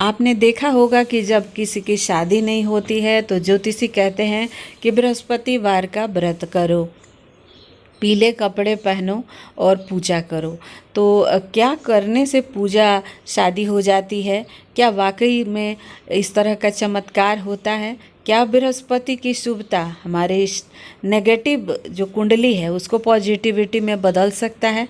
आपने देखा होगा कि जब किसी की शादी नहीं होती है तो ज्योतिषी कहते हैं कि बृहस्पतिवार का व्रत करो, पीले कपड़े पहनो और पूजा करो। तो क्या करने से पूजा शादी हो जाती है? क्या वाकई में इस तरह का चमत्कार होता है? क्या बृहस्पति की शुभता हमारे इस नेगेटिव जो कुंडली है उसको पॉजिटिविटी में बदल सकता है?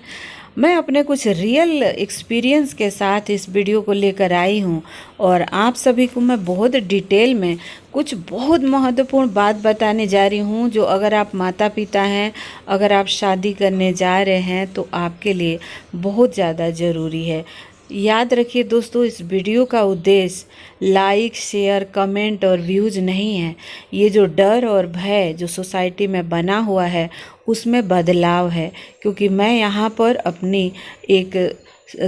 मैं अपने कुछ रियल एक्सपीरियंस के साथ इस वीडियो को लेकर आई हूँ और आप सभी को मैं बहुत डिटेल में कुछ बहुत महत्वपूर्ण बात बताने जा रही हूँ, जो अगर आप माता पिता हैं, अगर आप शादी करने जा रहे हैं तो आपके लिए बहुत ज़्यादा ज़रूरी है। याद रखिए दोस्तों, इस वीडियो का उद्देश्य लाइक, शेयर, कमेंट और व्यूज़ नहीं है। ये जो डर और भय जो सोसाइटी में बना हुआ है उसमें बदलाव है, क्योंकि मैं यहाँ पर अपनी एक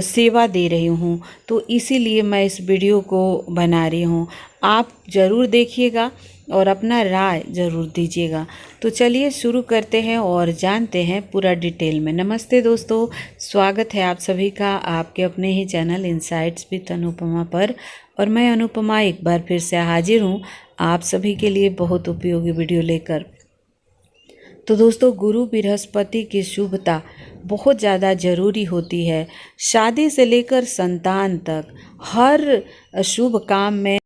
सेवा दे रही हूँ, तो इसीलिए मैं इस वीडियो को बना रही हूँ। आप ज़रूर देखिएगा और अपना राय ज़रूर दीजिएगा। तो चलिए शुरू करते हैं और जानते हैं पूरा डिटेल में। नमस्ते दोस्तों, स्वागत है आप सभी का आपके अपने ही चैनल इनसाइट्स विद अनुपमा पर। और मैं अनुपमा एक बार फिर से हाजिर हूँ आप सभी के लिए बहुत उपयोगी वीडियो लेकर। तो दोस्तों, गुरु बृहस्पति की शुभता बहुत ज़्यादा ज़रूरी होती है। शादी से लेकर संतान तक हर शुभ काम में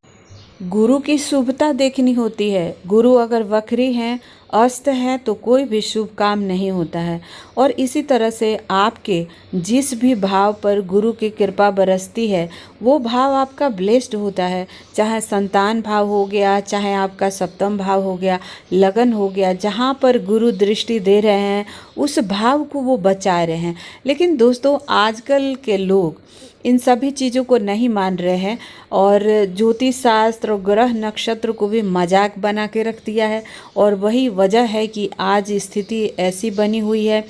गुरु की शुभता देखनी होती है। गुरु अगर वक्री हैं, अस्त है, तो कोई भी शुभ काम नहीं होता है। और इसी तरह से आपके जिस भी भाव पर गुरु की कृपा बरसती है वो भाव आपका ब्लेस्ड होता है। चाहे संतान भाव हो गया, चाहे आपका सप्तम भाव हो गया, लगन हो गया, जहाँ पर गुरु दृष्टि दे रहे हैं उस भाव को वो बचा रहे हैं। लेकिन दोस्तों, आजकल के लोग इन सभी चीज़ों को नहीं मान रहे हैं और ज्योतिष शास्त्र और ग्रह नक्षत्र को भी मजाक बना के रख दिया है। और वही वजह है कि आज स्थिति ऐसी बनी हुई है।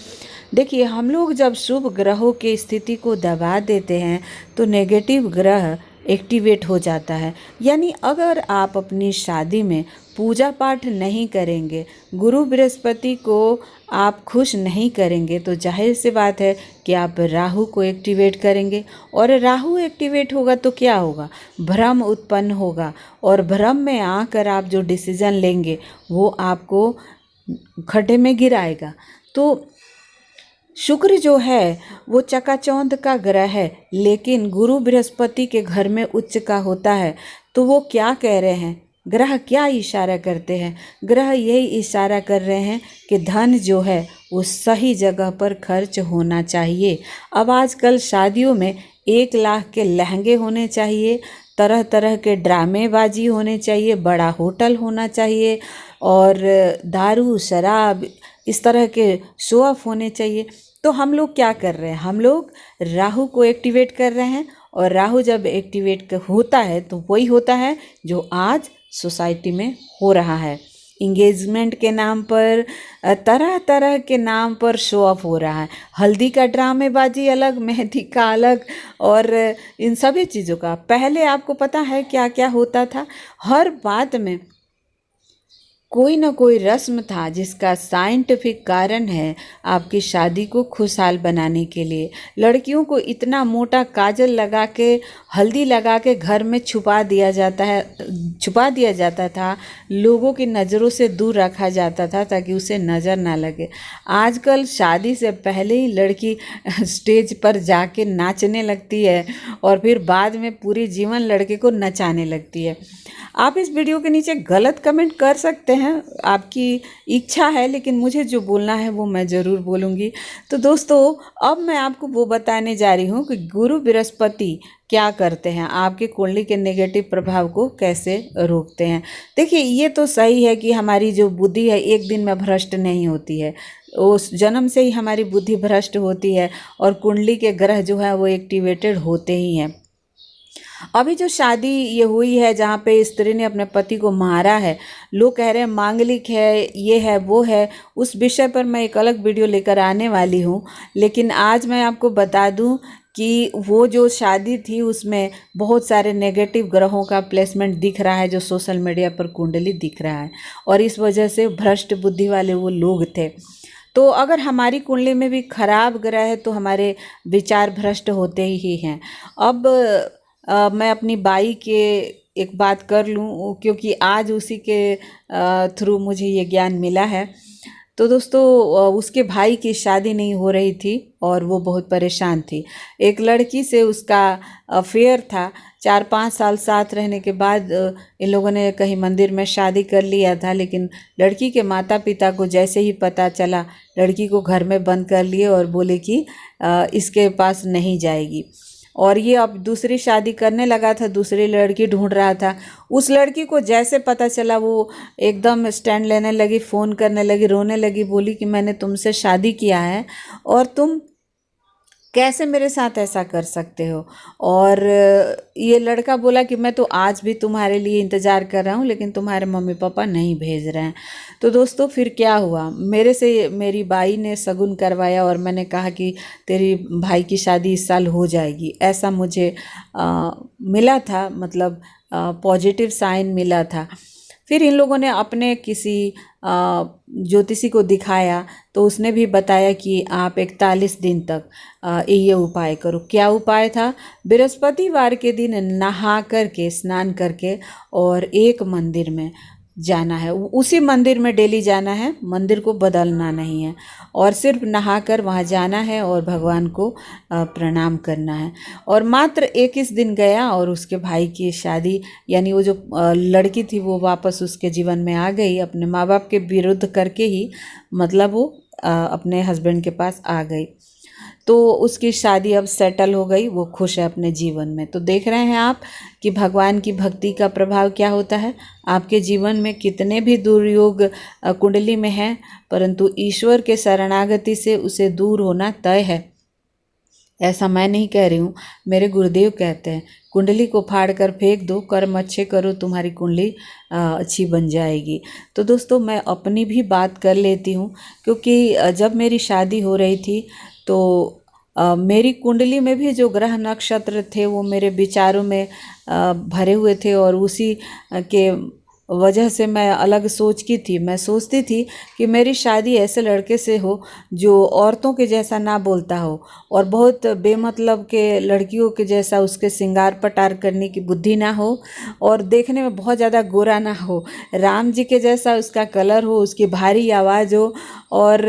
देखिए, हम लोग जब शुभ ग्रहों की स्थिति को दबा देते हैं तो नेगेटिव ग्रह एक्टिवेट हो जाता है। यानी अगर आप अपनी शादी में पूजा पाठ नहीं करेंगे, गुरु बृहस्पति को आप खुश नहीं करेंगे, तो जाहिर सी बात है कि आप राहु को एक्टिवेट करेंगे। और राहु एक्टिवेट होगा तो क्या होगा? भ्रम उत्पन्न होगा और भ्रम में आकर आप जो डिसीजन लेंगे वो आपको खड्डे में गिराएगा। तो शुक्र जो है वो चकाचौंध का ग्रह है, लेकिन गुरु बृहस्पति के घर में उच्च का होता है। तो वो क्या कह रहे हैं? ग्रह क्या इशारा करते हैं? ग्रह यही इशारा कर रहे हैं कि धन जो है वो सही जगह पर खर्च होना चाहिए। अब आजकल शादियों में 1 लाख के लहंगे होने चाहिए, तरह तरह के ड्रामेबाजी होने चाहिए, बड़ा होटल होना चाहिए और दारू शराब इस तरह के शो ऑफ होने चाहिए। तो हम लोग क्या कर रहे हैं? हम लोग राहु को एक्टिवेट कर रहे हैं और राहु जब एक्टिवेट होता है तो वही होता है जो आज सोसाइटी में हो रहा है। इंगेजमेंट के नाम पर, तरह तरह के नाम पर शो ऑफ हो रहा है। हल्दी का ड्रामेबाजी अलग, मेहंदी का अलग, और इन सभी चीज़ों का पहले आपको पता है क्या क्या होता था? हर बात में कोई ना कोई रस्म था जिसका साइंटिफिक कारण है आपकी शादी को खुशहाल बनाने के लिए। लड़कियों को इतना मोटा काजल लगा के, हल्दी लगा के घर में छुपा दिया जाता था, लोगों की नज़रों से दूर रखा जाता था ताकि उसे नज़र ना लगे। आजकल शादी से पहले ही लड़की स्टेज पर जाके नाचने लगती है और फिर बाद में पूरी जीवन लड़के को नचाने लगती है। आप इस वीडियो के नीचे गलत कमेंट कर सकते हैं, आपकी इच्छा है, लेकिन मुझे जो बोलना है वो मैं ज़रूर बोलूँगी। तो दोस्तों, अब मैं आपको वो बताने जा रही हूँ कि गुरु बृहस्पति क्या करते हैं, आपके कुंडली के नेगेटिव प्रभाव को कैसे रोकते हैं। देखिए, ये तो सही है कि हमारी जो बुद्धि है एक दिन में भ्रष्ट नहीं होती है, उस जन्म से ही हमारी बुद्धि भ्रष्ट होती है और कुंडली के ग्रह जो है वो एक्टिवेटेड होते ही हैं। अभी जो शादी ये हुई है जहाँ पे स्त्री ने अपने पति को मारा है, लोग कह रहे हैं मांगलिक है, ये है वो है, उस विषय पर मैं एक अलग वीडियो लेकर आने वाली हूँ। लेकिन आज मैं आपको बता दूँ कि वो जो शादी थी उसमें बहुत सारे नेगेटिव ग्रहों का प्लेसमेंट दिख रहा है, जो सोशल मीडिया पर कुंडली दिख रहा है, और इस वजह से भ्रष्ट बुद्धि वाले वो लोग थे। तो अगर हमारी कुंडली में भी खराब ग्रह है तो हमारे विचार भ्रष्ट होते ही हैं। अब मैं अपनी बाई के एक बात कर लूँ, क्योंकि आज उसी के थ्रू मुझे ये ज्ञान मिला है। तो दोस्तों, उसके भाई की शादी नहीं हो रही थी और वो बहुत परेशान थी। एक लड़की से उसका अफेयर था। 4-5 साल साथ रहने के बाद इन लोगों ने कहीं मंदिर में शादी कर लिया था, लेकिन लड़की के माता पिता को जैसे ही पता चला, लड़की को घर में बंद कर लिए और बोले कि इसके पास नहीं जाएगी। और ये अब दूसरी शादी करने लगा था, दूसरी लड़की ढूंढ रहा था। उस लड़की को जैसे पता चला, वो एकदम स्टैंड लेने लगी, फ़ोन करने लगी, रोने लगी, बोली कि मैंने तुमसे शादी किया है और तुम कैसे मेरे साथ ऐसा कर सकते हो। और ये लड़का बोला कि मैं तो आज भी तुम्हारे लिए इंतज़ार कर रहा हूँ, लेकिन तुम्हारे मम्मी पापा नहीं भेज रहे हैं। तो दोस्तों, फिर क्या हुआ, मेरे से मेरी बाई ने शगुन करवाया और मैंने कहा कि तेरी भाई की शादी इस साल हो जाएगी, ऐसा मुझे मिला था, मतलब पॉजिटिव साइन मिला था। फिर इन लोगों ने अपने किसी ज्योतिषी को दिखाया, तो उसने भी बताया कि आप 41 दिन तक ये उपाय करो। क्या उपाय था? बृहस्पतिवार के दिन नहा करके, स्नान करके और एक मंदिर में जाना है, उसी मंदिर में डेली जाना है, मंदिर को बदलना नहीं है, और सिर्फ नहाकर वहाँ जाना है और भगवान को प्रणाम करना है। और मात्र 21 दिन गया और उसके भाई की शादी, यानी वो जो लड़की थी वो वापस उसके जीवन में आ गई, अपने माँ बाप के विरुद्ध करके ही, मतलब वो अपने हस्बैंड के पास आ गई। तो उसकी शादी अब सेटल हो गई, वो खुश है अपने जीवन में। तो देख रहे हैं आप कि भगवान की भक्ति का प्रभाव क्या होता है। आपके जीवन में कितने भी दुर्योग कुंडली में है, परंतु ईश्वर के शरणागति से उसे दूर होना तय है। ऐसा मैं नहीं कह रही हूँ, मेरे गुरुदेव कहते हैं, कुंडली को फाड़ कर फेंक दो, कर्म अच्छे करो, तुम्हारी कुंडली अच्छी बन जाएगी। तो दोस्तों, मैं अपनी भी बात कर लेती हूँ, क्योंकि जब मेरी शादी हो रही थी तो मेरी कुंडली में भी जो ग्रह नक्षत्र थे वो मेरे विचारों में भरे हुए थे, और उसी के वजह से मैं अलग सोच की थी। मैं सोचती थी कि मेरी शादी ऐसे लड़के से हो जो औरतों के जैसा ना बोलता हो, और बहुत बेमतलब के लड़कियों के जैसा उसके श्रृंगार पटार करने की बुद्धि ना हो, और देखने में बहुत ज़्यादा गोरा ना हो, राम जी के जैसा उसका कलर हो, उसकी भारी आवाज़ हो, और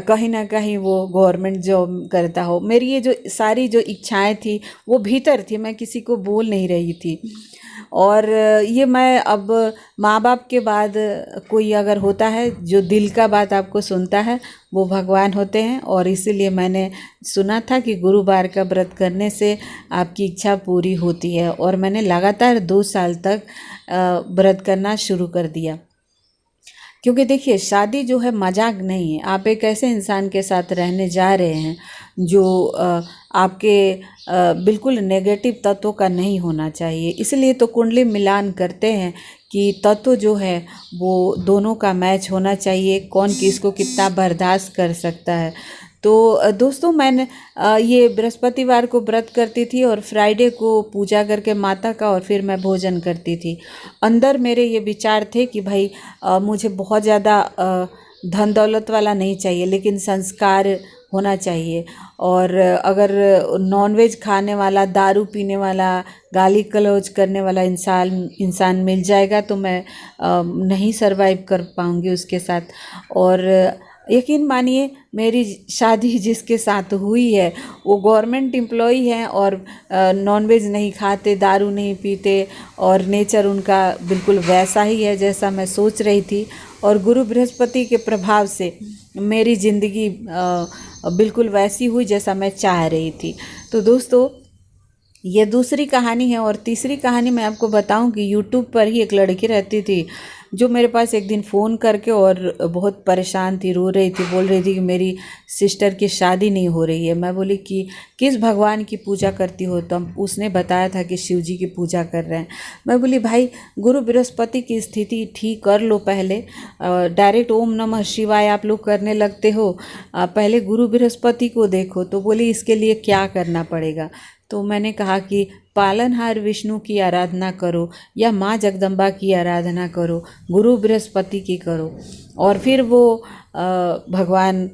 कहीं ना कहीं वो गवर्नमेंट जॉब करता हो। मेरी ये जो सारी जो इच्छाएं थी वो भीतर थी, मैं किसी को बोल नहीं रही थी। और ये मैं अब माँ बाप के बाद कोई अगर होता है जो दिल का बात आपको सुनता है, वो भगवान होते हैं। और इसीलिए मैंने सुना था कि गुरुवार का व्रत करने से आपकी इच्छा पूरी होती है, और मैंने लगातार 2 साल तक व्रत करना शुरू कर दिया। क्योंकि देखिए, शादी जो है मजाक नहीं है। आप एक ऐसे इंसान के साथ रहने जा रहे हैं जो आपके बिल्कुल नेगेटिव तत्वों का नहीं होना चाहिए। इसलिए तो कुंडली मिलान करते हैं कि तत्व जो है वो दोनों का मैच होना चाहिए, कौन किसको कितना बर्दाश्त कर सकता है। तो दोस्तों, मैंने ये बृहस्पतिवार को व्रत करती थी और फ्राइडे को पूजा करके माता का, और फिर मैं भोजन करती थी। अंदर मेरे ये विचार थे कि भाई मुझे बहुत ज़्यादा धन दौलत वाला नहीं चाहिए, लेकिन संस्कार होना चाहिए। और अगर नॉनवेज खाने वाला, दारू पीने वाला, गाली गलौज करने वाला इंसान मिल जाएगा तो मैं नहीं सरवाइव कर पाऊँगी उसके साथ। और यकीन मानिए, मेरी शादी जिसके साथ हुई है वो गवर्नमेंट एम्प्लॉई हैं, और नॉनवेज नहीं खाते, दारू नहीं पीते, और नेचर उनका बिल्कुल वैसा ही है जैसा मैं सोच रही थी। और गुरु बृहस्पति के प्रभाव से मेरी ज़िंदगी बिल्कुल वैसी हुई जैसा मैं चाह रही थी। तो दोस्तों, ये दूसरी कहानी है। और तीसरी कहानी मैं आपको बताऊं कि यूट्यूब पर ही एक लड़की रहती थी जो मेरे पास एक दिन फ़ोन करके और बहुत परेशान थी, रो रही थी, बोल रही थी कि मेरी सिस्टर की शादी नहीं हो रही है। मैं बोली कि किस भगवान की पूजा करती हो तुम? उसने बताया था कि शिव जी की पूजा कर रहे हैं। मैं बोली भाई, गुरु बृहस्पति की स्थिति ठीक कर लो पहले, डायरेक्ट ओम नमः शिवाय आप लोग करने लगते हो, पहले गुरु बृहस्पति को देखो। तो बोली इसके लिए क्या करना पड़ेगा? तो मैंने कहा कि पालनहार विष्णु की आराधना करो, या माँ जगदम्बा की आराधना करो, गुरु बृहस्पति की करो। और फिर वो भगवान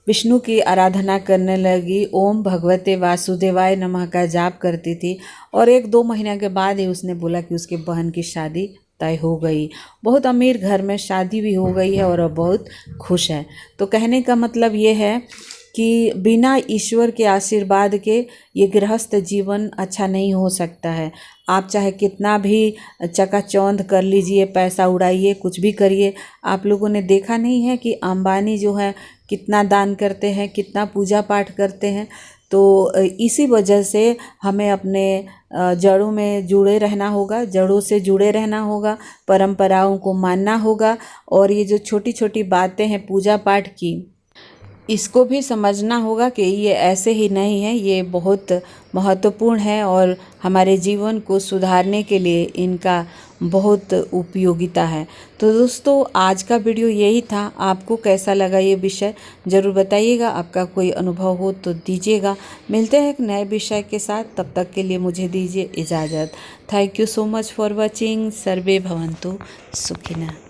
विष्णु की आराधना करने लगी, ओम भगवते वासुदेवाय नमः का जाप करती थी। और 1-2 महीने के बाद ही उसने बोला कि उसकी बहन की शादी तय हो गई। बहुत अमीर घर में शादी भी हो गई है और अब बहुत खुश है। तो कहने का मतलब ये है कि बिना ईश्वर के आशीर्वाद के ये गृहस्थ जीवन अच्छा नहीं हो सकता है। आप चाहे कितना भी चकाचौंध कर लीजिए, पैसा उड़ाइए, कुछ भी करिए, आप लोगों ने देखा नहीं है कि अंबानी जो है कितना दान करते हैं, कितना पूजा पाठ करते हैं। तो इसी वजह से हमें अपने जड़ों में जुड़े रहना होगा, जड़ों से जुड़े रहना होगा, परंपराओं को मानना होगा। और ये जो छोटी छोटी बातें हैं पूजा पाठ की, इसको भी समझना होगा कि ये ऐसे ही नहीं है, ये बहुत महत्वपूर्ण है और हमारे जीवन को सुधारने के लिए इनका बहुत उपयोगिता है। तो दोस्तों, आज का वीडियो यही था। आपको कैसा लगा ये विषय ज़रूर बताइएगा। आपका कोई अनुभव हो तो दीजिएगा। मिलते हैं एक नए विषय के साथ, तब तक के लिए मुझे दीजिए इजाज़त। Thank you so much for watching. सर्वे भवन्तु सुखिनः।